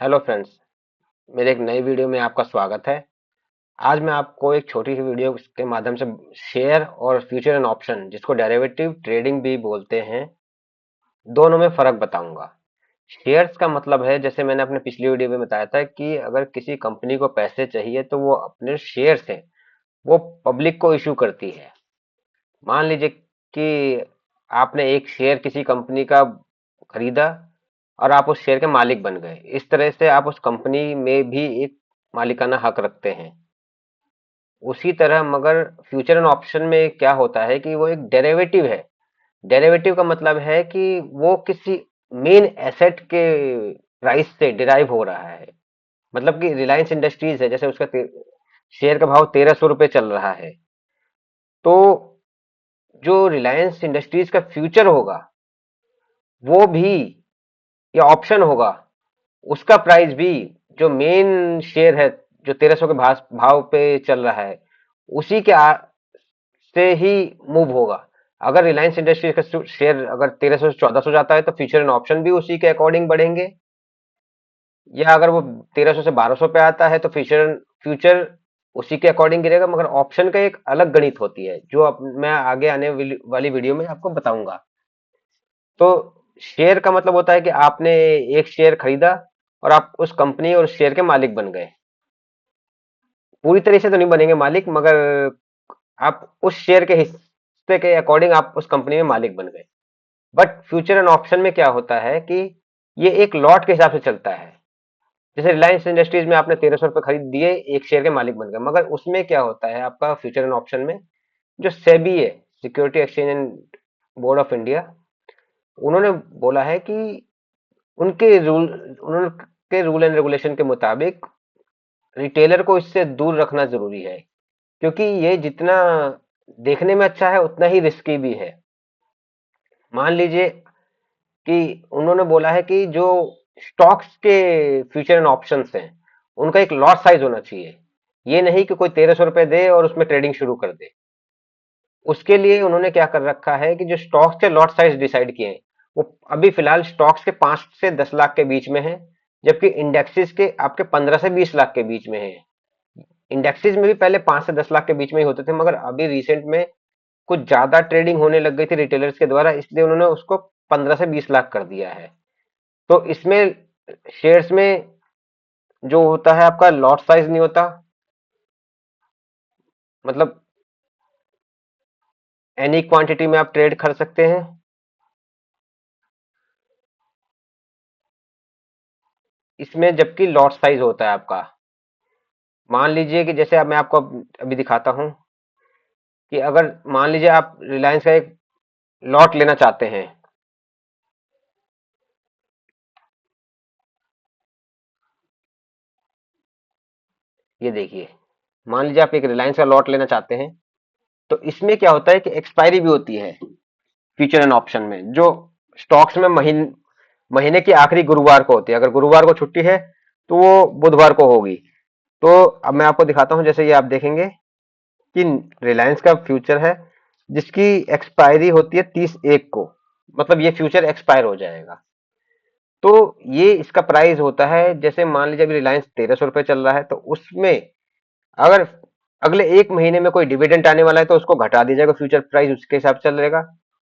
Hello friends, मेरे एक नई वीडियो में आपका स्वागत है। आज मैं आपको एक छोटी सी वीडियो के माध्यम से शेयर और फ्यूचर एंड ऑप्शन, जिसको डेरिवेटिव ट्रेडिंग भी बोलते हैं, दोनों में फर्क बताऊंगा। शेयर्स का मतलब है, जैसे मैंने अपने पिछली वीडियो में बताया था, कि अगर किसी कंपनी को पैसे चाहिए तो वो अपने शेयर्स हैं, वो पब्लिक को इशू करती है। मान लीजिए कि आपने एक शेयर किसी कंपनी का खरीदा और आप उस शेयर के मालिक बन गए। इस तरह से आप उस कंपनी में भी एक मालिकाना हक रखते हैं। उसी तरह मगर फ्यूचर एंड ऑप्शन में क्या होता है कि वो एक डेरिवेटिव है। डेरिवेटिव का मतलब है कि वो किसी मेन एसेट के प्राइस से डिराइव हो रहा है। मतलब कि रिलायंस इंडस्ट्रीज है, जैसे उसका शेयर का भाव 1300 रुपये चल रहा है, तो जो रिलायंस इंडस्ट्रीज का फ्यूचर होगा, वो भी, या ऑप्शन होगा, उसका प्राइस भी, जो मेन शेयर है, जो 1300 के भाव पे चल रहा है, उसी के से ही मूव होगा। अगर रिलायंस इंडस्ट्रीज का शेयर अगर 1300 से 1400 जाता है, तो फ्यूचर एंड ऑप्शन भी उसी के अकॉर्डिंग बढ़ेंगे। या अगर वो 1300 से 1200 पे आता है, तो फ्यूचर फ्यूचर उसी के अकॉर्डिंग गिरेगा। मगर ऑप्शन का एक अलग गणित होती है, जो मैं आगे आने वाली वीडियो में आपको बताऊंगा। तो शेयर का मतलब होता है कि आपने एक शेयर खरीदा और आप उस कंपनी और उस शेयर के मालिक बन गए। पूरी तरह से तो नहीं बनेंगे मालिक, मगर आप उस शेयर के हिस्से के अकॉर्डिंग आप उस कंपनी में मालिक बन गए। बट फ्यूचर एंड ऑप्शन में क्या होता है कि ये एक लॉट के हिसाब से चलता है। जैसे रिलायंस इंडस्ट्रीज में आपने 1300 रुपये खरीद दिए, एक शेयर के मालिक बन गए। मगर उसमें क्या होता है, आपका फ्यूचर एंड ऑप्शन में, जो सेबी है, security exchange and board of India, उन्होंने बोला है कि उनके रूल एंड रेगुलेशन के मुताबिक रिटेलर को इससे दूर रखना जरूरी है, क्योंकि ये जितना देखने में अच्छा है, उतना ही रिस्की भी है। मान लीजिए कि उन्होंने बोला है कि जो स्टॉक्स के फ्यूचर एंड ऑप्शंस हैं, उनका एक लॉट साइज होना चाहिए। ये नहीं कि कोई 1300 रुपए दे और उसमें ट्रेडिंग शुरू कर दे। उसके लिए उन्होंने क्या कर रखा है कि जो स्टॉक्स के लॉट साइज डिसाइड किए हैं, वो अभी फिलहाल स्टॉक्स के 5 से 10 लाख के बीच में है, जबकि इंडेक्सेस के आपके 15 से 20 लाख के बीच में है। इंडेक्सेस में भी पहले 5 से 10 लाख के बीच में ही होते थे, मगर अभी रिसेंट में कुछ ज्यादा ट्रेडिंग होने लग गई थी रिटेलर्स के द्वारा, इसलिए उन्होंने उसको 15 से 20 लाख कर दिया है। तो इसमें शेयर्स में जो होता है, आपका लॉट साइज नहीं होता। मतलब एनी क्वांटिटी में आप ट्रेड कर सकते हैं। इसमें जबकि लॉट साइज होता है आपका। मान लीजिए कि जैसे अब मैं आपको अभी दिखाता हूं कि अगर मान लीजिए आप रिलायंस का एक लॉट लेना चाहते हैं। ये देखिए, मान लीजिए आप एक रिलायंस का लॉट लेना चाहते हैं, तो इसमें क्या होता है कि एक्सपायरी भी होती है फ्यूचर एंड ऑप्शन में, जो स्टॉक्स में महीने की आखिरी गुरुवार को होती है। अगर गुरुवार को छुट्टी है, तो वो बुधवार को होगी। तो अब मैं आपको दिखाता हूं, जैसे ये आप देखेंगे कि रिलायंस का फ्यूचर है, जिसकी एक्सपायरी होती है 30/1 को। मतलब ये फ्यूचर एक्सपायर हो जाएगा। तो ये इसका प्राइस होता है, जैसे मान लीजिए अभी रिलायंस 1300 रुपये चल रहा है, तो उसमें अगर अगले एक महीने में कोई डिविडेंड आने वाला है, तो उसको घटा दिया जाएगा, फ्यूचर प्राइस उसके हिसाब से चलेगा।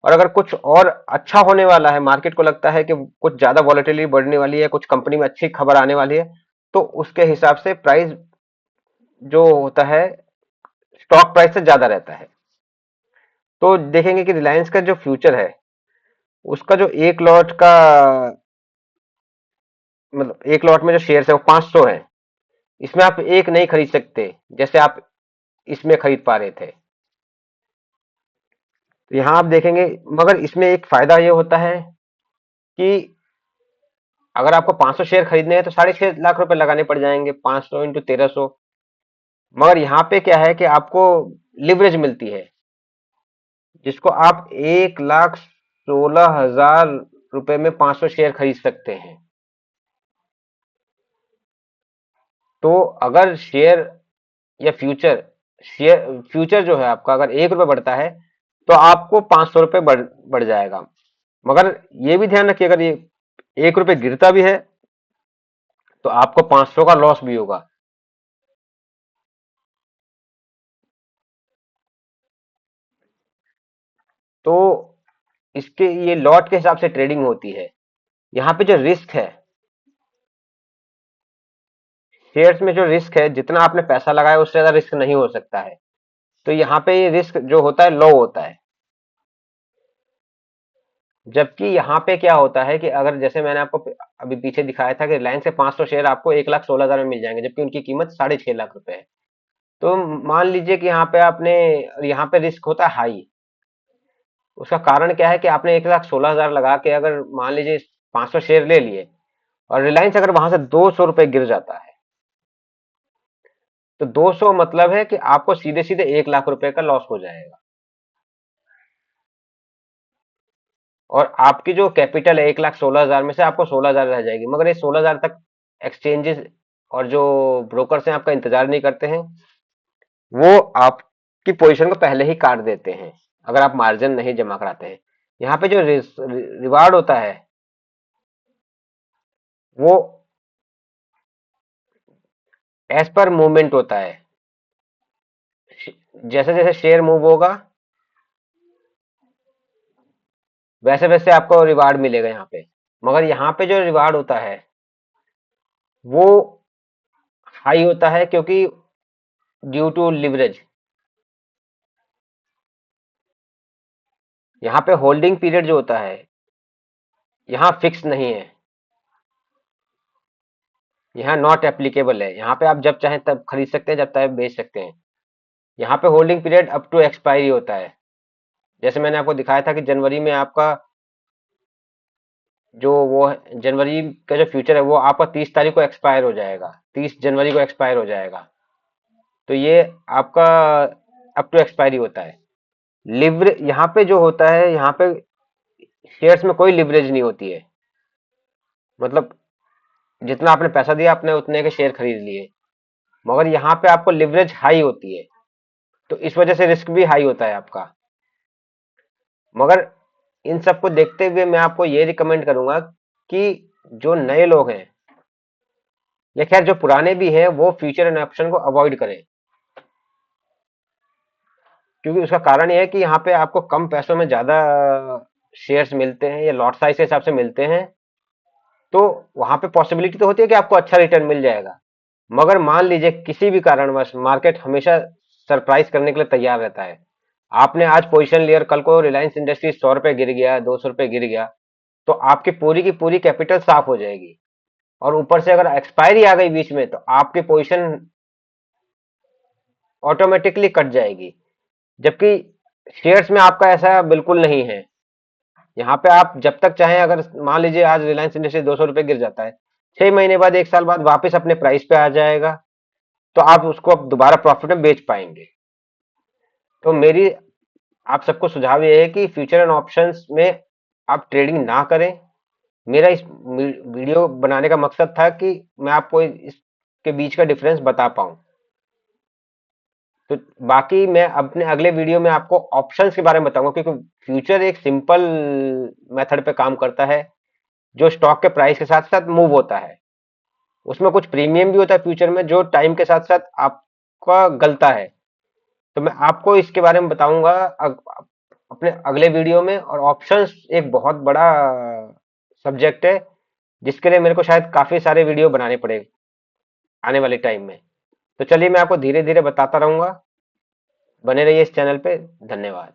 और अगर कुछ और अच्छा होने वाला है, मार्केट को लगता है कि कुछ ज्यादा वॉलेटिलिटी बढ़ने वाली है, कुछ कंपनी में अच्छी खबर आने वाली है, तो उसके हिसाब से प्राइस जो होता है, स्टॉक प्राइस से ज्यादा रहता है। तो देखेंगे कि रिलायंस का जो फ्यूचर है, उसका जो एक लॉट का, मतलब एक लॉट में जो शेयर है वो 500 है। इसमें आप एक नहीं खरीद सकते, जैसे आप इसमें खरीद पा रहे थे। तो यहाँ आप देखेंगे, मगर इसमें एक फायदा ये होता है कि अगर आपको 500 शेयर खरीदने हैं, तो 6.5 लाख रुपए लगाने पड़ जाएंगे, 500 × 1300। मगर यहाँ पे क्या है कि आपको लिवरेज मिलती है, जिसको आप 1,16,000 रुपए में 500 शेयर खरीद सकते हैं। तो अगर शेयर या फ्यूचर जो है आपका, अगर 1 रुपये बढ़ता है, तो आपको 500 रुपये बढ़ जाएगा। मगर ये भी ध्यान रखिए, अगर ये 1 रुपये गिरता भी है, तो आपको 500 का लॉस भी होगा। तो इसके ये लॉट के हिसाब से ट्रेडिंग होती है। यहाँ पे जो रिस्क है, शेयर्स में जो रिस्क है, जितना आपने पैसा लगाया उससे ज्यादा रिस्क नहीं हो सकता है। तो यहाँ पे ये रिस्क जो होता है लो होता है। जबकि यहाँ पे क्या होता है कि अगर जैसे मैंने आपको अभी पीछे दिखाया था कि रिलायंस के 500 शेयर आपको 1,16,000 में मिल जाएंगे, जबकि उनकी कीमत 6.5 लाख रुपए है। तो मान लीजिए कि यहाँ पे रिस्क होता है हाई। उसका कारण क्या है कि आपने 1,16,000 लगा के अगर मान लीजिए 500 शेयर ले लिए, और रिलायंस अगर वहां से 200 रुपए गिर जाता है, तो 200 मतलब है कि आपको सीधे सीधे 1 लाख रुपए का लॉस हो जाएगा। और आपकी जो कैपिटल है 1,16,000 में से आपको 16,000 रह जाएगी, मगर ये 16,000 तक एक्सचेंजेस और जो ब्रोकर्स हैं आपका इंतजार नहीं करते हैं। वो आपकी पोजीशन को पहले ही काट देते हैं अगर आप मार्जिन नहीं जमा कराते हैं। यहाँ पे जो रिवार्ड होता है वो एज पर मूवमेंट होता है। जैसे जैसे शेयर मूव होगा वैसे वैसे आपको रिवार्ड मिलेगा यहाँ पे। मगर यहाँ पे जो रिवार्ड होता है वो हाई होता है, क्योंकि ड्यू टू लिवरेज। यहाँ पे होल्डिंग पीरियड जो होता है यहाँ फिक्स नहीं है, यहाँ नॉट एप्लीकेबल है। यहाँ पे आप जब चाहें तब खरीद सकते हैं, जब चाहे बेच सकते हैं। यहाँ पे holding period up to expiry होता है। जैसे मैंने आपको दिखाया था कि जनवरी में आपका जो वो जनवरी का जो फ्यूचर है वो आपका 30 तारीख को एक्सपायर हो जाएगा, 30 जनवरी को एक्सपायर हो जाएगा। तो ये आपका अप टू एक्सपायरी होता है। लिवरेज यहाँ पे जो होता है, यहाँ पे शेयर्स में कोई लिवरेज नहीं होती है। मतलब जितना आपने पैसा दिया आपने उतने के शेयर खरीद लिए। मगर यहाँ पे आपको लिवरेज हाई होती है, तो इस वजह से रिस्क भी हाई होता है आपका। मगर इन सबको देखते हुए मैं आपको ये रिकमेंड करूंगा कि जो नए लोग हैं या खैर जो पुराने भी हैं वो फ्यूचर एंड ऑप्शन को अवॉइड करें। क्योंकि उसका कारण ये है कि यहाँ पे आपको कम पैसों में ज्यादा शेयर्स मिलते हैं या लॉट साइज के हिसाब से मिलते हैं। तो वहां पे पॉसिबिलिटी तो होती है कि आपको अच्छा रिटर्न मिल जाएगा। मगर मान लीजिए किसी भी कारणवश मार्केट हमेशा सरप्राइज करने के लिए तैयार रहता है। आपने आज पोजीशन लिया और कल को रिलायंस इंडस्ट्रीज 100 रुपए गिर गया, 200 रुपए गिर गया, तो आपकी पूरी की पूरी कैपिटल साफ हो जाएगी। और ऊपर से अगर एक्सपायरी आ गई बीच में तो आपकी पोजीशन ऑटोमेटिकली कट जाएगी। जबकि शेयर्स में आपका ऐसा बिल्कुल नहीं है। यहाँ पे आप जब तक चाहें, अगर मान लीजिए आज रिलायंस इंडस्ट्री 200 रुपए गिर जाता है, 6 महीने बाद 1 साल बाद वापस अपने प्राइस पे आ जाएगा, तो आप उसको अब दोबारा प्रॉफिट में बेच पाएंगे। तो मेरी आप सबको सुझाव ये है कि फ्यूचर एंड ऑप्शंस में आप ट्रेडिंग ना करें। मेरा इस वीडियो बनाने का मकसद था कि मैं आपको इसके बीच का डिफरेंस बता पाऊं। तो बाकी मैं अपने अगले वीडियो में आपको ऑप्शंस के बारे में बताऊंगा, क्योंकि फ्यूचर एक सिंपल मेथड पे काम करता है जो स्टॉक के प्राइस के साथ साथ मूव होता है। उसमें कुछ प्रीमियम भी होता है फ्यूचर में जो टाइम के साथ साथ आपका गलता है। तो मैं आपको इसके बारे में बताऊंगा अपने अगले वीडियो में। और ऑप्शंस एक बहुत बड़ा सब्जेक्ट है जिसके लिए मेरे को शायद काफी सारे वीडियो बनाने पड़े आने वाले टाइम में। तो चलिए मैं आपको धीरे धीरे बताता रहूंगा। बने रहिए इस चैनल पे। धन्यवाद।